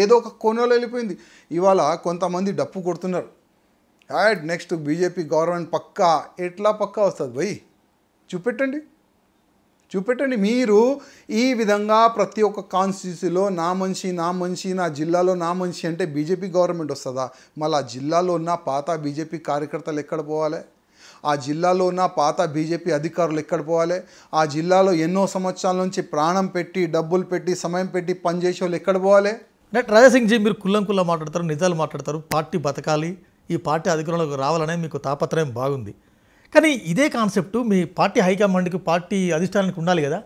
ఏదో ఒక కోణంలో వెళ్ళిపోయింది. ఇవాళ కొంతమంది డప్పు కొడుతున్నారు, నెక్స్ట్ బీజేపీ గవర్నమెంట్ పక్కా. ఎట్లా పక్కా వస్తుంది భయ్? చూపెట్టండి. మీరు ఈ విధంగా ప్రతి ఒక్క కాన్స్టిట్యూన్సీలో నా మనిషి నా జిల్లాలో నా మనిషి అంటే బీజేపీ గవర్నమెంట్ వస్తుందా? మళ్ళీ ఆ జిల్లాలో ఉన్న పాత బీజేపీ కార్యకర్తలు ఎక్కడ పోవాలి? ఆ జిల్లాలో ఉన్న పాత బీజేపీ అధికారులు ఎక్కడ పోవాలి? ఆ జిల్లాలో ఎన్నో సంవత్సరాల నుంచి ప్రాణం పెట్టి, డబ్బులు పెట్టి, సమయం పెట్టి పనిచేసే వాళ్ళు ఎక్కడ పోవాలి? డాక్టర్ రాజాసింగ్ జీ, మీరు కుల్లం మాట్లాడతారు, నిజాలు మాట్లాడతారు, పార్టీ బతకాలి, ఈ పార్టీ అధికారంలోకి రావాలనే మీకు తాపత్రయం బాగుంది. కానీ ఇదే కాన్సెప్ట్ మీ పార్టీ హైకమాండ్కి, పార్టీ అధిష్టానానికి ఉండాలి కదా?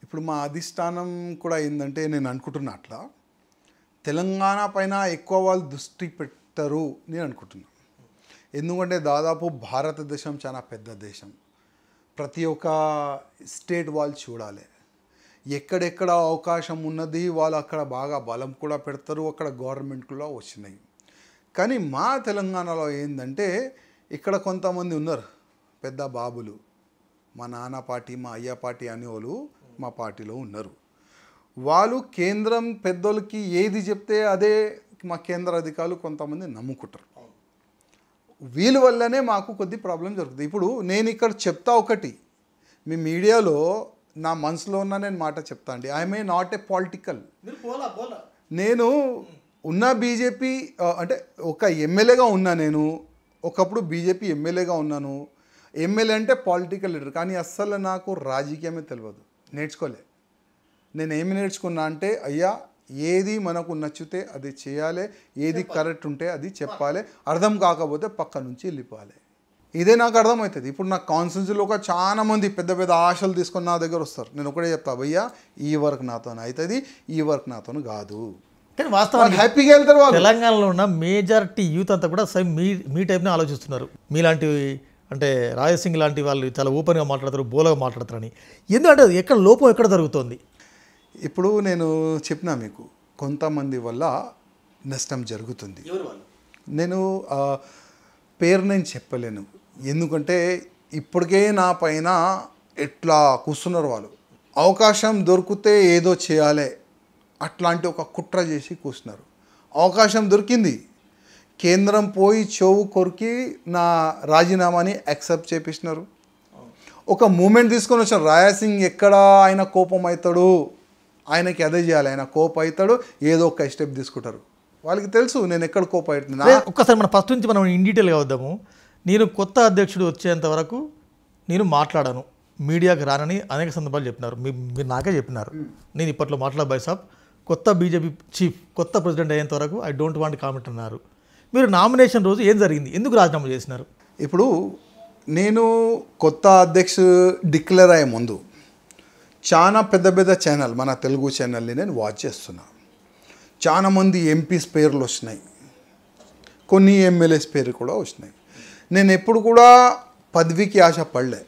ఇప్పుడు మా అధిష్టానం కూడా ఏంటంటే, నేను అనుకుంటున్నా అట్లా తెలంగాణ పైన ఎక్కువ వాళ్ళు దృష్టి పెట్టరు నేను అనుకుంటున్నాను. ఎందుకంటే దాదాపు భారతదేశం చాలా పెద్ద దేశం. ప్రతి ఒక్క స్టేట్ వాళ్ళు చూడాలి, ఎక్కడెక్కడ అవకాశం ఉన్నది వాళ్ళు అక్కడ బాగా బలం కూడా పెడతారు, అక్కడ గవర్నమెంట్ కూడా వచ్చినాయి. కానీ మా తెలంగాణలో ఏంటంటే, ఇక్కడ కొంతమంది ఉన్నారు పెద్ద బాబులు, మా నాన్న పార్టీ, మా అయ్య పార్టీ అనేవాళ్ళు మా పార్టీలో ఉన్నారు. వాళ్ళు కేంద్రం పెద్దోళ్ళకి ఏది చెప్తే అదే మా కేంద్ర అధికారులు కొంతమంది నమ్ముకుంటారు. వీళ్ళ వల్లనే మాకు కొద్ది ప్రాబ్లం జరుగుతుంది. ఇప్పుడు నేను ఇక్కడ చెప్తా ఒకటి, మీ మీడియాలో నా మనసులో ఉన్న నేను మాట చెప్తా అండి. I may not a political. నేను ఉన్న బీజేపీ అంటే ఒక ఎమ్మెల్యేగా ఉన్నా, నేను ఒకప్పుడు బీజేపీ ఎమ్మెల్యేగా ఉన్నాను. ఎమ్మెల్యే అంటే పొలిటికల్ లీడర్, కానీ అస్సలు నాకు రాజకీయమే తెలియదు, నేర్చుకోలే. నేను ఏమి నేర్చుకున్నా అంటే, అయ్యా ఏది మనకు నచ్చితే అది చేయాలి, ఏది కరెక్ట్ ఉంటే అది చెప్పాలి, అర్థం కాకపోతే పక్క నుంచి వెళ్ళిపోవాలి. ఇదే నాకు అర్థమవుతుంది. ఇప్పుడు నా కాన్స్టిట్యూన్సీలో ఒక చాలా మంది పెద్ద పెద్ద ఆశలు తీసుకొని నా దగ్గర వస్తారు. నేను ఒకటే చెప్తా, భయ్యా ఈ వర్క్ నాతో అవుతుంది, ఈ వర్క్ నాతో కాదు. కానీ వాస్తవానికి హ్యాపీగా వెళ్తారు వాళ్ళు. తెలంగాణలో ఉన్న మేజారిటీ యూత్ అంతా కూడా సేమ్ మీ టైప్నే ఆలోచిస్తున్నారు. మీలాంటి అంటే రాజసింగ్ లాంటి వాళ్ళు చాలా ఓపెన్గా మాట్లాడతారు, బోలగా మాట్లాడతారని. ఎందుకంటే ఎక్కడ లోపం ఎక్కడ జరుగుతుంది? ఇప్పుడు నేను చెప్పినా మీకు, కొంతమంది వల్ల నష్టం జరుగుతుంది. నేను పేరు నేను చెప్పలేను, ఎందుకంటే ఇప్పటికే నా పైన ఎట్లా కూర్చున్నారు వాళ్ళు. అవకాశం దొరికితే ఏదో చేయాలి అట్లాంటి ఒక కుట్ర చేసి కూర్చున్నారు. అవకాశం దొరికింది, కేంద్రం పోయి చెవు కొరికి నా రాజీనామాని యాక్సెప్ట్ చేపిస్తున్నారు. ఒక మూమెంట్ తీసుకొని వచ్చారు, రాజాసింగ్ ఎక్కడ ఆయన కోపం అవుతాడు, ఆయనకి అదే చేయాలి, ఆయన కోపం అవుతాడు, ఏదో ఒక స్టెప్ తీసుకుంటారు. వాళ్ళకి తెలుసు నేను ఎక్కడ కోపం అవుతుంది. ఒక్కసారి మనం ఫస్ట్ నుంచి మనం ఇన్ డీటెయిల్గా వద్దాము. నేను కొత్త అధ్యక్షుడు వచ్చేంత వరకు నేను మాట్లాడాను, మీడియాకి రానని అనేక సందర్భాలు చెప్పినారు. మీరు నాకే చెప్పినారు. నేను ఇప్పట్లో మాట్లాడ సాబ్, కొత్త బీజేపీ చీఫ్, కొత్త ప్రెసిడెంట్ అయ్యేంత వరకు ఐ డోంట్ వాంట్ కామెంట్ అన్నారు. మీరు నామినేషన్ రోజు ఏం జరిగింది, ఎందుకు రాజీనామా చేసినారు? ఇప్పుడు నేను కొత్త అధ్యక్షుడు డిక్లేర్ అయ్యే ముందు చాలా పెద్ద పెద్ద ఛానల్, మన తెలుగు ఛానల్ని నేను వాచ్ చేస్తున్నా. చాలామంది ఎంపీస్ పేర్లు వచ్చినాయి, కొన్ని ఎమ్మెల్యేస్ పేరు కూడా వచ్చినాయి. నేను ఎప్పుడు కూడా పదవికి ఆశ పడలే.